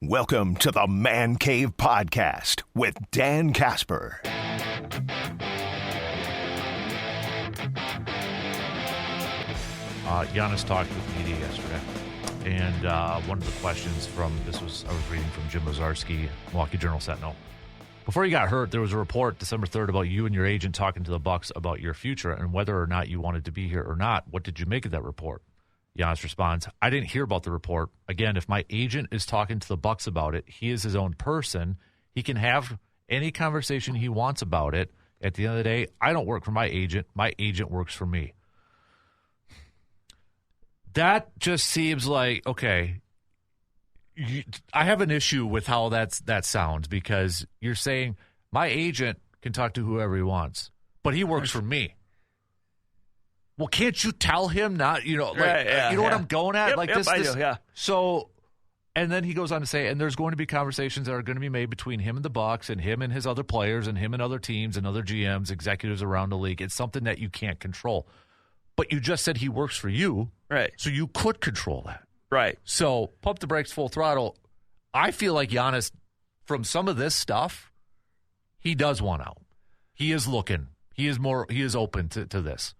Welcome to the Man Cave Podcast with Dan Casper. Giannis talked with media yesterday, and one of the questions I was reading from Jim Ozarski, Milwaukee Journal-Sentinel. Before you got hurt, there was a report December 3rd about you and your agent talking to the Bucks about your future and whether or not you wanted to be here or not. What did you make of that report? Giannis responds, I didn't hear about the report. Again, if my agent is talking to the Bucks about it, he is his own person. He can have any conversation he wants about it. At the end of the day, I don't work for my agent. My agent works for me. That just seems like, okay, I have an issue with how that sounds, because you're saying my agent can talk to whoever he wants, but he works for me. Well, can't you tell him not, you know what I'm going at? Yep, I do, yeah. So, and then he goes on to say, and there's going to be conversations that are going to be made between him and the Bucks and him and his other players and him and other teams and other GMs, executives around the league. It's something that you can't control. But you just said he works for you. Right. So you could control that. Right. So pump the brakes full throttle. I feel like Giannis, from some of this stuff, he does want out. He is looking. He is open to this.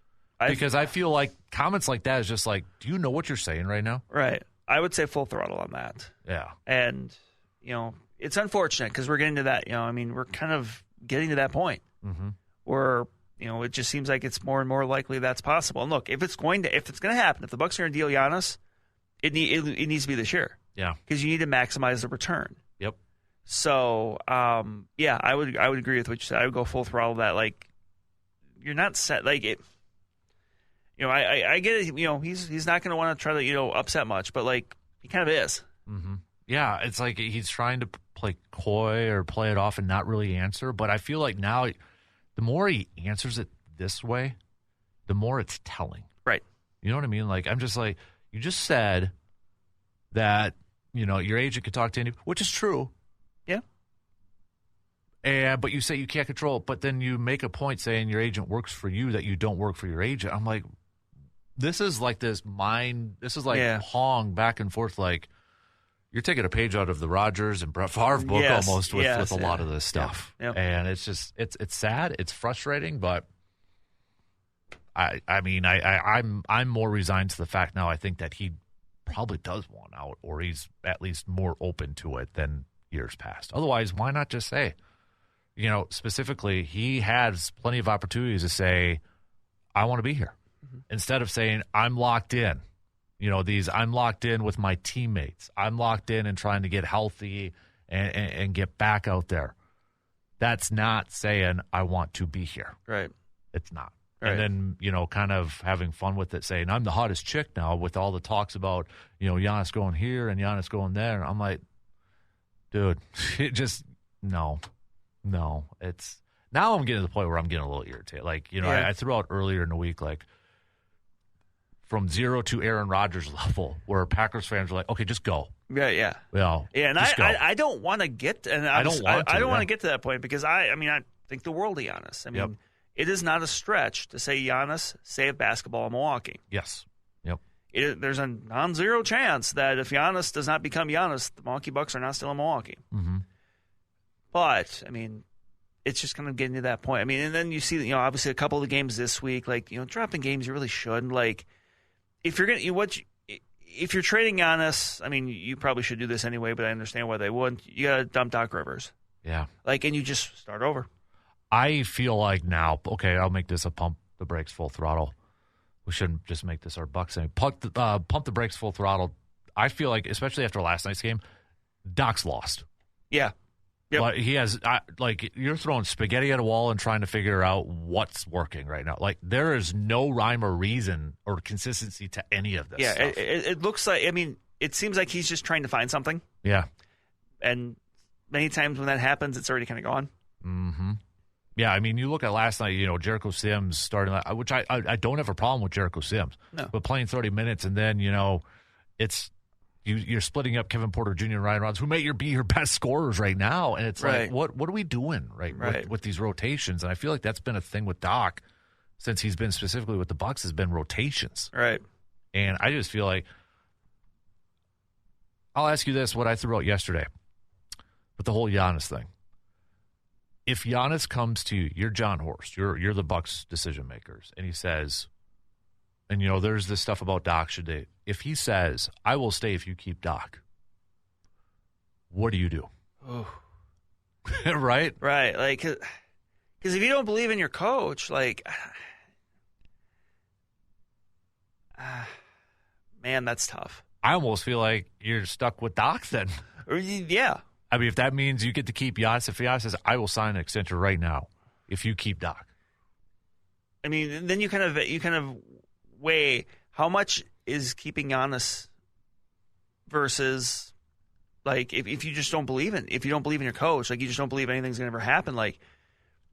Because I feel like comments like that is just like, do you know what you're saying right now? Right. I would say full throttle on that. Yeah. And, it's unfortunate because we're getting to that, we're kind of getting to that point where, it just seems like it's more and more likely that's possible. And look, if it's going to happen, if the Bucks are going to deal Giannis, it needs to be this year. Yeah. Because you need to maximize the return. Yep. So, I would agree with what you said. I would go full throttle that, like, you're not set, like, it. I get it. He's not going to want to try to, upset much, but, like, he kind of is. Mm-hmm. Yeah, it's like he's trying to play coy or play it off and not really answer. But I feel like now, the more he answers it this way, the more it's telling. Right. You know what I mean? Like, I'm just like, you just said that, your agent could talk to anyone, which is true. Yeah. But you say you can't control it, but then you make a point saying your agent works for you, that you don't work for your agent. I'm like, this is like Hong back and forth. Like, you're taking a page out of the Rodgers and Brett Favre book almost with a lot of this stuff. Yep. And it's just, it's sad. It's frustrating, but I'm more resigned to the fact now. I think that he probably does want out, or he's at least more open to it than years past. Otherwise, why not just say, specifically, he has plenty of opportunities to say, I want to be here. Instead of saying, I'm locked in. I'm locked in with my teammates. I'm locked in and trying to get healthy and get back out there. That's not saying I want to be here. Right. It's not. Right. And then, kind of having fun with it, saying, I'm the hottest chick now with all the talks about, Giannis going here and Giannis going there. I'm like, dude, it just, no. It's, now I'm getting to the point where I'm getting a little irritated. Like, I threw out earlier in the week, like, from zero to Aaron Rodgers level, where Packers fans are like, okay, just go. Yeah. Well, yeah, and I don't want to get, and I don't want to get to that point, because I think the world of Giannis. It is not a stretch to say Giannis saved basketball in Milwaukee. Yes. Yep. There's a non-zero chance that if Giannis does not become Giannis, the Milwaukee Bucks are not still in Milwaukee. Mm-hmm. But it's just kind of getting to that point. And then you see, obviously a couple of the games this week, like, dropping games you really shouldn't. Like, if you're if you're trading Giannis, you probably should do this anyway, but I understand why they wouldn't. You got to dump Doc Rivers. Yeah. Like, and you just start over. I feel like now, okay, I'll make this a pump the brakes full throttle. We shouldn't just make this our Bucks thing. Pump the brakes full throttle. I feel like, especially after last night's game, Doc's lost. Yeah. Yep. But he has, you're throwing spaghetti at a wall and trying to figure out what's working right now. Like, there is no rhyme or reason or consistency to any of this stuff. It looks like, it seems like he's just trying to find something. Yeah. And many times when that happens, it's already kind of gone. Mm-hmm. Yeah, you look at last night, Jericho Sims starting, which I don't have a problem with Jericho Sims. No. But playing 30 minutes and then, it's you're splitting up Kevin Porter Jr. and Ryan Rollins, who may be your best scorers right now. And it's like, what are we doing with these rotations? And I feel like that's been a thing with Doc since he's been specifically with the Bucks, has been rotations. Right. And I just feel like I'll ask you this, what I threw out yesterday with the whole Giannis thing. If Giannis comes to you, you're John Horst, you're the Bucks decision makers, and he says, and there's this stuff about Doc should they. If he says, I will stay if you keep Doc, what do you do? Oh. Right? Right. Like, because if you don't believe in your coach, like, man, that's tough. I almost feel like you're stuck with Doc then. Yeah. I mean, if that means you get to keep Giannis, if Giannis says, I will sign an extension right now if you keep Doc. I mean, then you kind of weigh how much is keeping Giannis versus, like, if you just don't believe in your coach, like you just don't believe anything's going to ever happen, like,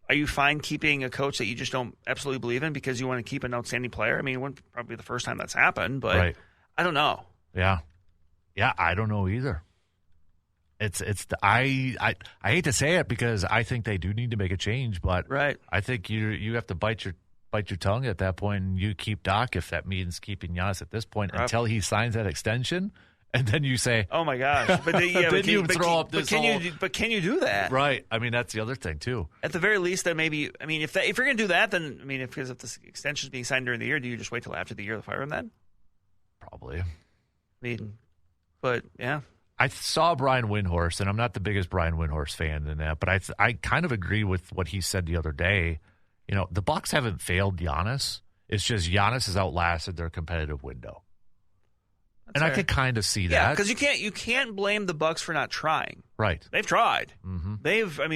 are you fine keeping a coach that you just don't absolutely believe in because you want to keep an outstanding player? I mean, it wouldn't probably be the first time that's happened, but right. I don't know. Yeah, I don't know either. I hate to say it because I think they do need to make a change, but right. I think you have to bite your tongue at that point, and you keep Doc if that means keeping Giannis at this point until he signs that extension, and then you say, "Oh my gosh!" But then you throw up this. But can you do that? Right. I mean, that's the other thing too. At the very least, then maybe. I mean, if you're going to do that, then I mean, if this extension is being signed during the year, do you just wait till after the year to fire him then? Probably. I mean, but yeah. I saw Brian Windhorst, and I'm not the biggest Brian Windhorst fan in that, but I kind of agree with what he said the other day. The Bucks haven't failed Giannis. It's just Giannis has outlasted their competitive window. That's fair. I could kind of see that. Yeah, because you can't blame the Bucks for not trying. Right. They've tried. Mm-hmm.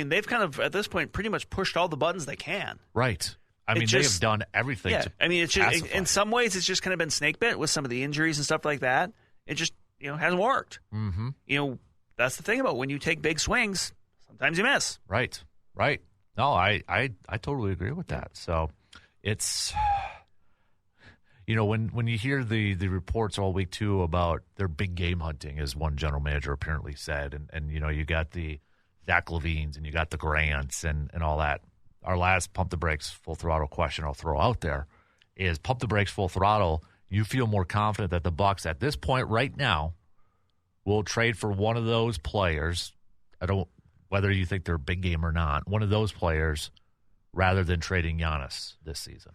They've kind of, at this point, pretty much pushed all the buttons they can. They have done everything. Yeah, it's just, in some ways, it's just kind of been snake bit with some of the injuries and stuff like that. It just hasn't worked. Mm-hmm. That's the thing about when you take big swings, sometimes you miss. Right. No, I totally agree with that. So it's, when you hear the reports all week too about their big game hunting, as one general manager apparently said, and you got the Zach Levines and you got the Grants and all that. Our last pump the brakes full throttle question I'll throw out there is pump the brakes full throttle. You feel more confident that the Bucks at this point right now will trade for one of those players. Whether you think they're a big game or not, one of those players rather than trading Giannis this season.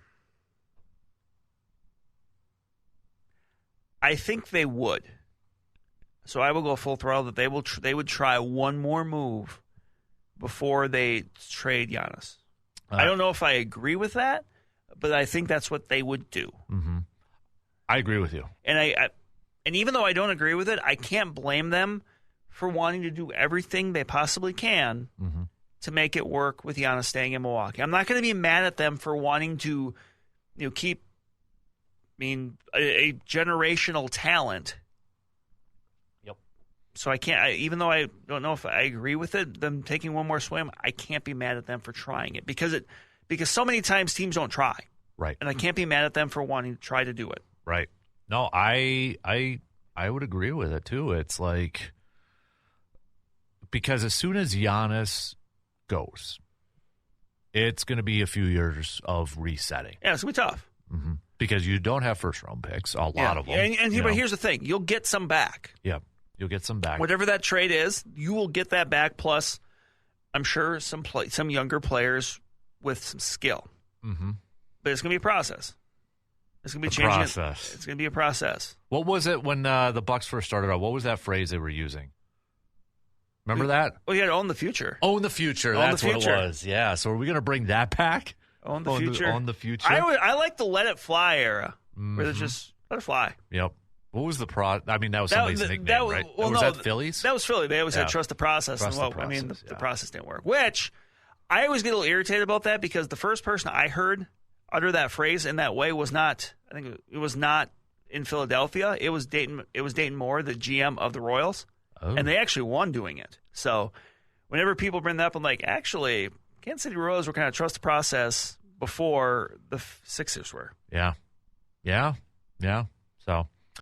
I think they would. So I will go full throttle that they would try one more move before they trade Giannis. I don't know if I agree with that, but I think that's what they would do. Mm-hmm. I agree with you. And even though I don't agree with it, I can't blame them for wanting to do everything they possibly can to make it work with Giannis staying in Milwaukee. I'm not going to be mad at them for wanting to keep a generational talent. Yep. So I can't, even though I don't know if I agree with it, them taking one more swim, I can't be mad at them for trying it because so many times teams don't try. Right. And I can't be mad at them for wanting to try to do it. Right. No, I would agree with it too. It's like, because as soon as Giannis goes, it's going to be a few years of resetting. Yeah, it's going to be tough. Mm-hmm. Because you don't have first-round picks, a lot of them. But here's the thing. You'll get some back. Yeah, you'll get some back. Whatever that trade is, you will get that back, plus I'm sure some younger players with some skill. Mm-hmm. But it's going to be a process. It's going to be changing. It's going to be a process. What was it when the Bucks first started out? What was that phrase they were using? Remember that? Oh, you had to own the future. Own the future. That's what it was. Yeah. So are we going to bring that back? Own the future. Own the future. I like the let it fly era, where they just let it fly. Yep. What was the I mean, that was somebody's nickname, right? Well, was that Phillies? That was Philly. They always had trust the process. The process didn't work. Which I always get a little irritated about that because the first person I heard utter that phrase in that way was not. I think it was not in Philadelphia. It was Dayton. It was Dayton Moore, the GM of the Royals, and they actually won doing it. So whenever people bring that up, I'm like, actually, Kansas City Royals were kind of trust the process before the Sixers were. Yeah. So.